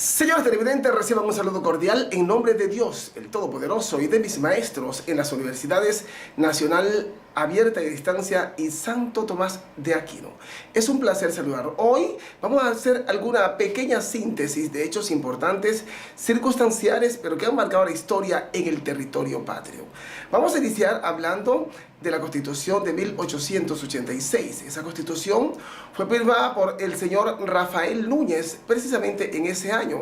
Señores televidentes, reciban un saludo cordial en nombre de Dios, el Todopoderoso, y de mis maestros en las universidades Nacional Abierta y a Distancia y Santo Tomás de Aquino. Es un placer saludar. Hoy vamos a hacer alguna pequeña síntesis de hechos importantes, circunstanciales, pero que han marcado la historia en el territorio patrio. Vamos a iniciar hablando de la Constitución de 1886. Esa Constitución fue firmada por el señor Rafael Núñez precisamente en ese año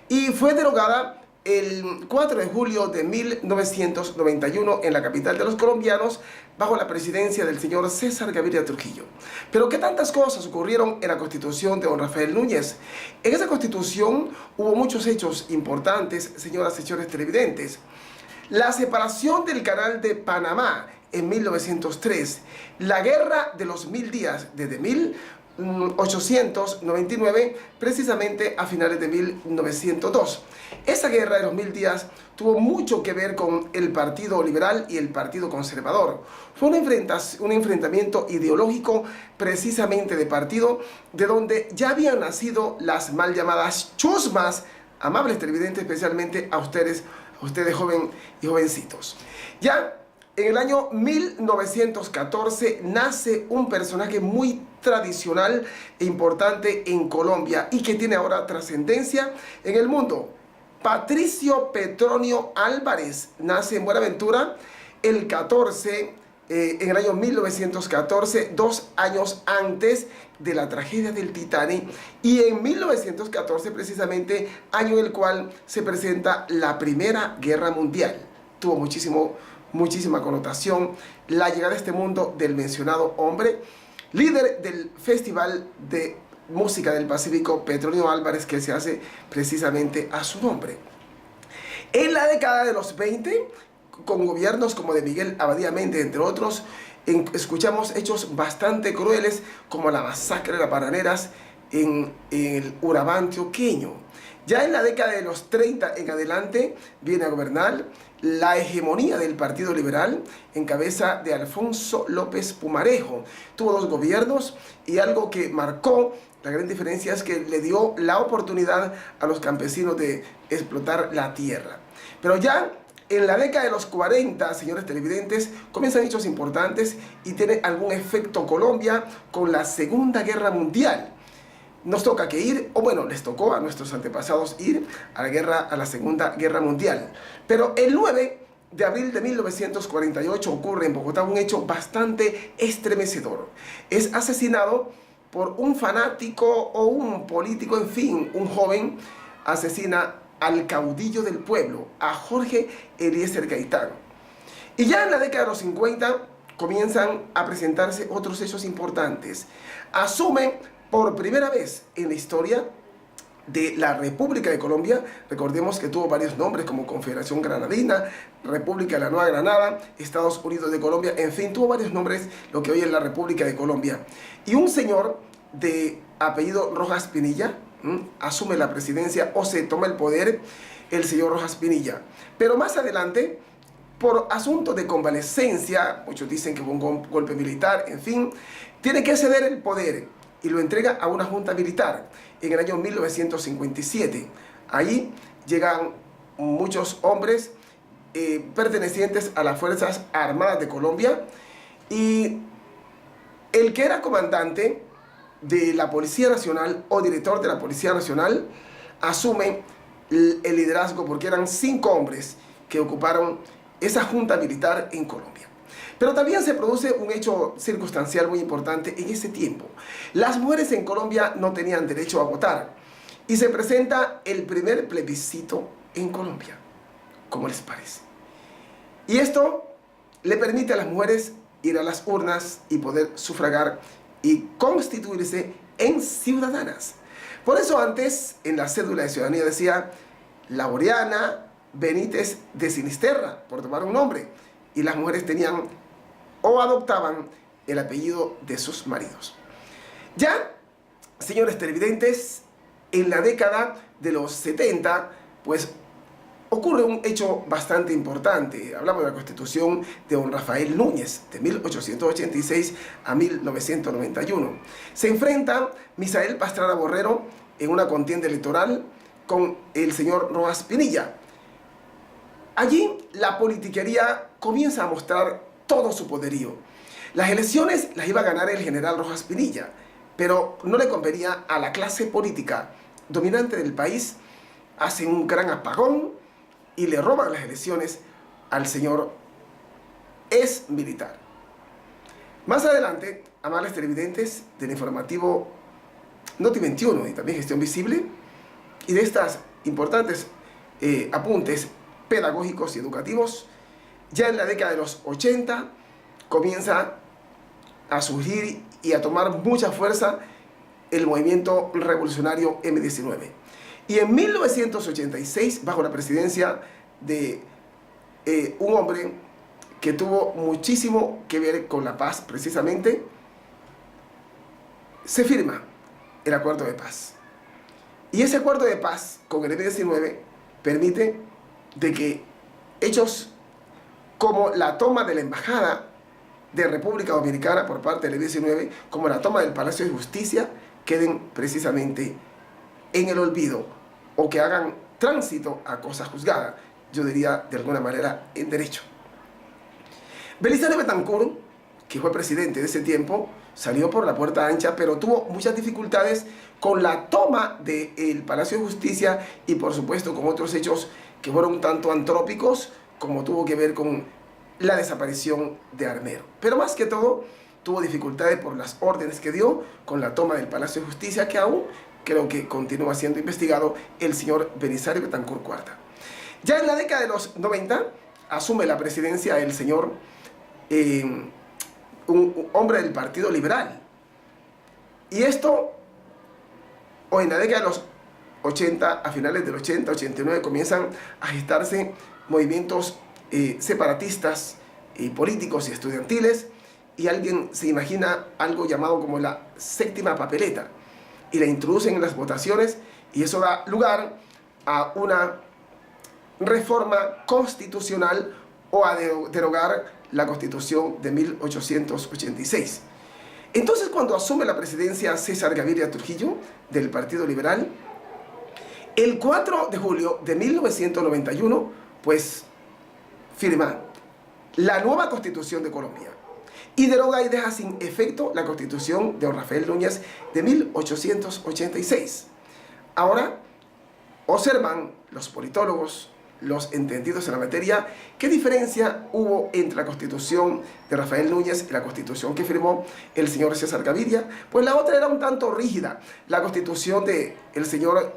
y fue derogada el 4 de julio de 1991 en la capital de los colombianos bajo la presidencia del señor César Gaviria Trujillo. Pero ¿qué tantas cosas ocurrieron en la Constitución de don Rafael Núñez? En esa Constitución hubo muchos hechos importantes, señoras y señores televidentes. La separación del Canal de Panamá en 1903, la Guerra de los 1000 días desde 1899 precisamente a finales de 1902. Esa guerra de los 1000 días tuvo mucho que ver con el Partido Liberal y el Partido Conservador. Fue un enfrentamiento ideológico precisamente de partido, de donde ya habían nacido las mal llamadas chusmas, amables televidentes, especialmente a ustedes joven y jovencitos. Ya en el año 1914 nace un personaje muy tradicional e importante en Colombia y que tiene ahora trascendencia en el mundo. Patricio Petronio Álvarez nace en Buenaventura el 14, en el año 1914, 2 años antes de la tragedia del Titanic, y en 1914 precisamente, año en el cual se presenta la Primera Guerra Mundial. Tuvo muchísima connotación la llegada a este mundo del mencionado hombre, líder del Festival de Música del Pacífico, Petronio Álvarez, que se hace precisamente a su nombre. En la década de los 20, con gobiernos como de Miguel Abadía Méndez, entre otros, escuchamos hechos bastante crueles, como la masacre de las bananeras en el Urabá antioqueño. Ya en la década de los 30 en adelante viene a gobernar la hegemonía del Partido Liberal en cabeza de Alfonso López Pumarejo. Tuvo 2 gobiernos y algo que marcó la gran diferencia es que le dio la oportunidad a los campesinos de explotar la tierra. Pero ya en la década de los 40, señores televidentes, comienzan hechos importantes y tiene algún efecto Colombia con la Segunda Guerra Mundial. Nos toca que ir, o bueno, les tocó a nuestros antepasados ir a la Segunda Guerra Mundial. Pero el 9 de abril de 1948 ocurre en Bogotá un hecho bastante estremecedor. Es asesinado por un fanático o un político, en fin, un joven asesina al caudillo del pueblo, a Jorge Eliezer Gaitán. Y ya en la década de los 50 comienzan a presentarse otros hechos importantes. Asume por primera vez en la historia de la República de Colombia, recordemos que tuvo varios nombres como Confederación Granadina, República de la Nueva Granada, Estados Unidos de Colombia, en fin, tuvo varios nombres lo que hoy es la República de Colombia. Y un señor de apellido Rojas Pinilla asume la presidencia o se toma el poder, el señor Rojas Pinilla. Pero más adelante, por asunto de convalecencia, muchos dicen que fue un golpe militar, en fin, tiene que ceder el poder y lo entrega a una junta militar en el año 1957. Ahí llegan muchos hombres pertenecientes a las Fuerzas Armadas de Colombia, y el que era comandante de la Policía Nacional o director de la Policía Nacional asume el liderazgo, porque eran 5 hombres que ocuparon esa junta militar en Colombia. Pero también se produce un hecho circunstancial muy importante en ese tiempo. Las mujeres en Colombia no tenían derecho a votar y se presenta el primer plebiscito en Colombia. ¿Cómo les parece? Y esto le permite a las mujeres ir a las urnas y poder sufragar y constituirse en ciudadanas. Por eso antes en la cédula de ciudadanía decía Laureana Benítez de Sinisterra, por tomar un nombre, y las mujeres tenían o adoptaban el apellido de sus maridos. Ya, señores televidentes, en la década de los 70, pues ocurre un hecho bastante importante. Hablamos de la Constitución de don Rafael Núñez, de 1886 a 1991. Se enfrenta Misael Pastrana Borrero en una contienda electoral con el señor Rojas Pinilla. Allí la politiquería comienza a mostrar todo su poderío. Las elecciones las iba a ganar el general Rojas Pinilla, pero no le convenía a la clase política dominante del país. Hacen un gran apagón y le roban las elecciones al señor ex militar. Más adelante, amables televidentes del informativo Noti 21 y también Gestión Visible, y de estas importantes apuntes pedagógicos y educativos, ya en la década de los 80 comienza a surgir y a tomar mucha fuerza el movimiento revolucionario M-19. Y en 1986, bajo la presidencia de un hombre que tuvo muchísimo que ver con la paz, precisamente, se firma el acuerdo de paz. Y ese acuerdo de paz con el M-19 permite de que hechos como la toma de la embajada de República Dominicana por parte del M-19, como la toma del Palacio de Justicia, queden precisamente en el olvido o que hagan tránsito a cosa juzgada, yo diría de alguna manera en derecho. Belisario Betancur, que fue presidente de ese tiempo, salió por la puerta ancha, pero tuvo muchas dificultades con la toma del Palacio de Justicia y por supuesto con otros hechos que fueron un tanto antrópicos, como tuvo que ver con la desaparición de Armero. Pero más que todo, tuvo dificultades por las órdenes que dio con la toma del Palacio de Justicia, que aún creo que continúa siendo investigado el señor Belisario Betancur Cuarta. Ya en la década de los 90, asume la presidencia el señor, un hombre del Partido Liberal. Y esto, o en la década de los 80, a finales del 80, 89, comienzan a gestarse movimientos separatistas, políticos y estudiantiles, y alguien se imagina algo llamado como la séptima papeleta, y la introducen en las votaciones, y eso da lugar a una reforma constitucional o a derogar la Constitución de 1886. Entonces, cuando asume la presidencia César Gaviria Trujillo del Partido Liberal, el 4 de julio de 1991, pues firma la nueva Constitución de Colombia y deroga y deja sin efecto la Constitución de don Rafael Núñez de 1886. Ahora, observan los politólogos, los entendidos en la materia, ¿qué diferencia hubo entre la Constitución de Rafael Núñez y la Constitución que firmó el señor César Gaviria? Pues la otra era un tanto rígida. La Constitución del señor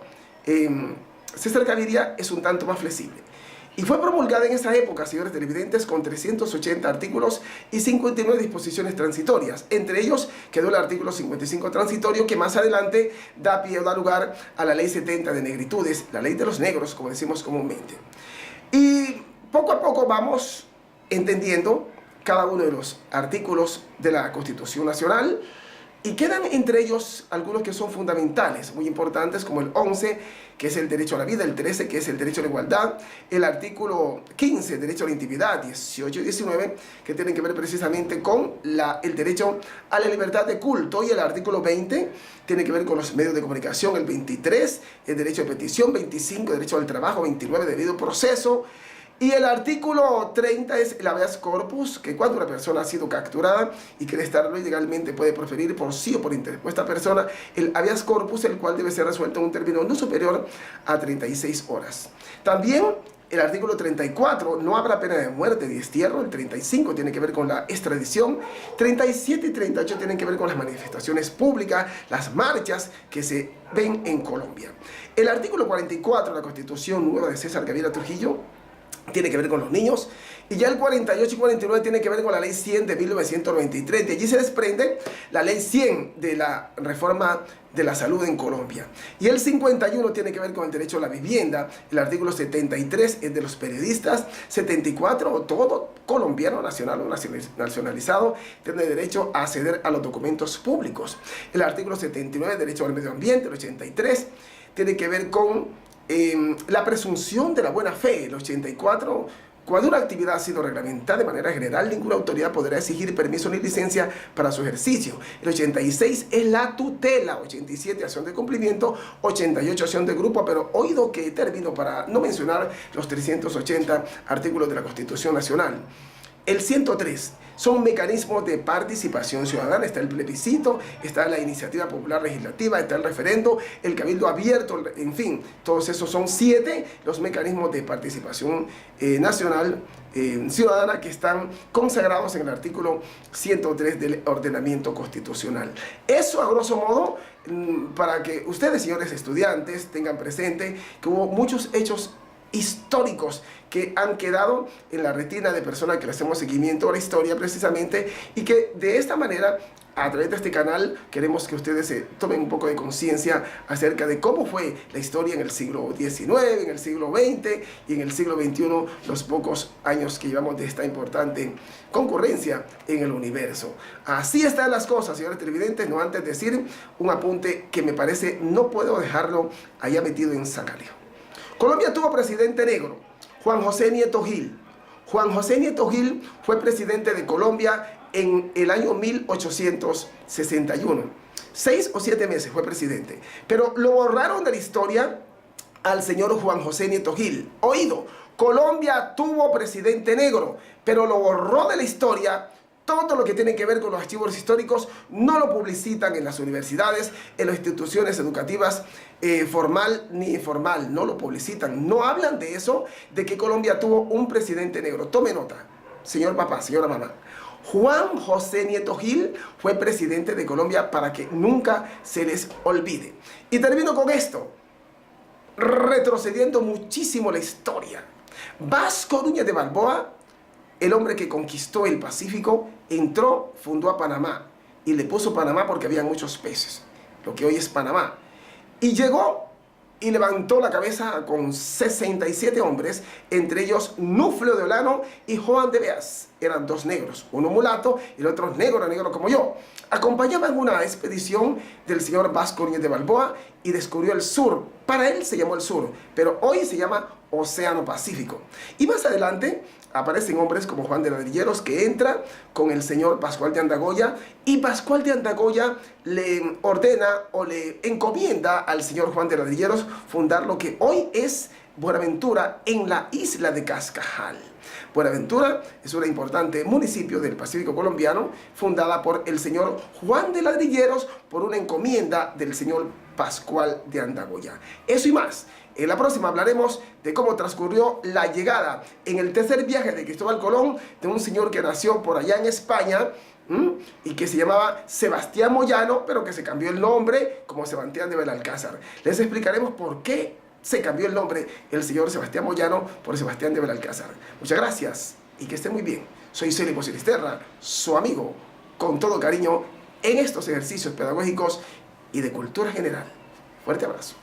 César Gaviria es un tanto más flexible. Y fue promulgada en esa época, señores televidentes, con 380 artículos y 59 disposiciones transitorias. Entre ellos quedó el artículo 55 transitorio, que más adelante da pie o da lugar a la ley 70 de negritudes, la ley de los negros, como decimos comúnmente. Y poco a poco vamos entendiendo cada uno de los artículos de la Constitución Nacional, y quedan entre ellos algunos que son fundamentales, muy importantes, como el 11, que es el derecho a la vida, el 13, que es el derecho a la igualdad, el artículo 15, derecho a la intimidad, 18 y 19, que tienen que ver precisamente con el derecho a la libertad de culto, y el artículo 20 tiene que ver con los medios de comunicación, el 23, el derecho a petición, 25, derecho al trabajo, 29, debido proceso. Y el artículo 30 es el habeas corpus, que cuando una persona ha sido capturada y quiere estarlo ilegalmente puede proferir por sí o por interpuesta persona el habeas corpus, el cual debe ser resuelto en un término no superior a 36 horas. También el artículo 34, no habrá pena de muerte ni destierro. El 35 tiene que ver con la extradición. 37 y 38 tienen que ver con las manifestaciones públicas, las marchas que se ven en Colombia. El artículo 44 de la Constitución nueva de César Gaviria Trujillo tiene que ver con los niños, y ya el 48 y 49 tiene que ver con la ley 100 de 1993. De allí se desprende la ley 100 de la reforma de la salud en Colombia. Y el 51 tiene que ver con el derecho a la vivienda. El artículo 73 es de los periodistas. 74, todo colombiano nacional o nacionalizado tiene derecho a acceder a los documentos públicos. El artículo 79, derecho al medio ambiente. El 83 tiene que ver con la presunción de la buena fe. El 84, Cuando una actividad ha sido reglamentada de manera general, ninguna autoridad podrá exigir permiso ni licencia para su ejercicio. El 86 es la tutela, 87 acción de cumplimiento, 88 acción de grupo, pero oído que termino para no mencionar los 380 artículos de la Constitución Nacional. El 103 son mecanismos de participación ciudadana. Está el plebiscito, está la iniciativa popular legislativa, está el referendo, el cabildo abierto, en fin, todos esos son 7 los mecanismos de participación nacional ciudadana que están consagrados en el artículo 103 del ordenamiento constitucional. Eso, a grosso modo, para que ustedes, señores estudiantes, tengan presente que hubo muchos hechos históricos que han quedado en la retina de personas que le hacemos seguimiento a la historia precisamente, y que de esta manera, a través de este canal, queremos que ustedes se tomen un poco de conciencia acerca de cómo fue la historia en el siglo XIX, en el siglo XX y en el siglo XXI, los pocos años que llevamos de esta importante concurrencia en el universo. Así están las cosas, señores televidentes. No antes de decir un apunte que me parece no puedo dejarlo allá metido en Sacario. Colombia tuvo presidente negro, Juan José Nieto Gil. Juan José Nieto Gil fue presidente de Colombia en el año 1861. 6 o 7 meses fue presidente. Pero lo borraron de la historia al señor Juan José Nieto Gil. Oído, Colombia tuvo presidente negro, pero lo borró de la historia. Todo lo que tiene que ver con los archivos históricos no lo publicitan en las universidades, en las instituciones educativas, formal ni informal, no lo publicitan. No hablan de eso, de que Colombia tuvo un presidente negro. Tome nota, señor papá, señora mamá. Juan José Nieto Gil fue presidente de Colombia, para que nunca se les olvide. Y termino con esto, retrocediendo muchísimo la historia. Vasco Núñez de Balboa, el hombre que conquistó el Pacífico, entró, fundó a Panamá y le puso Panamá porque había muchos peces, lo que hoy es Panamá. Y llegó y levantó la cabeza con 67 hombres, entre ellos Nuflo de Olano y Juan de Beas. Eran 2 negros, uno mulato y el otro negro como yo. Acompañaban una expedición del señor Vasco Núñez de Balboa y descubrió el sur. Para él se llamó el sur, pero hoy se llama Océano Pacífico. Y más adelante aparecen hombres como Juan de Ladrilleros, que entra con el señor Pascual de Andagoya, y Pascual de Andagoya le ordena o le encomienda al señor Juan de Ladrilleros fundar lo que hoy es Buenaventura, en la isla de Cascajal. Buenaventura es un importante municipio del Pacífico colombiano, fundada por el señor Juan de Ladrilleros por una encomienda del señor Pascual de Andagoya. Eso y más. En la próxima hablaremos de cómo transcurrió la llegada en el tercer viaje de Cristóbal Colón de un señor que nació por allá en España y que se llamaba Sebastián Moyano, pero que se cambió el nombre como Sebastián de Belalcázar. Les explicaremos por qué se cambió el nombre el señor Sebastián Moyano por Sebastián de Belalcázar. Muchas gracias y que estén muy bien. Soy Célico Sinisterra, su amigo, con todo cariño en estos ejercicios pedagógicos y de cultura general. Fuerte abrazo.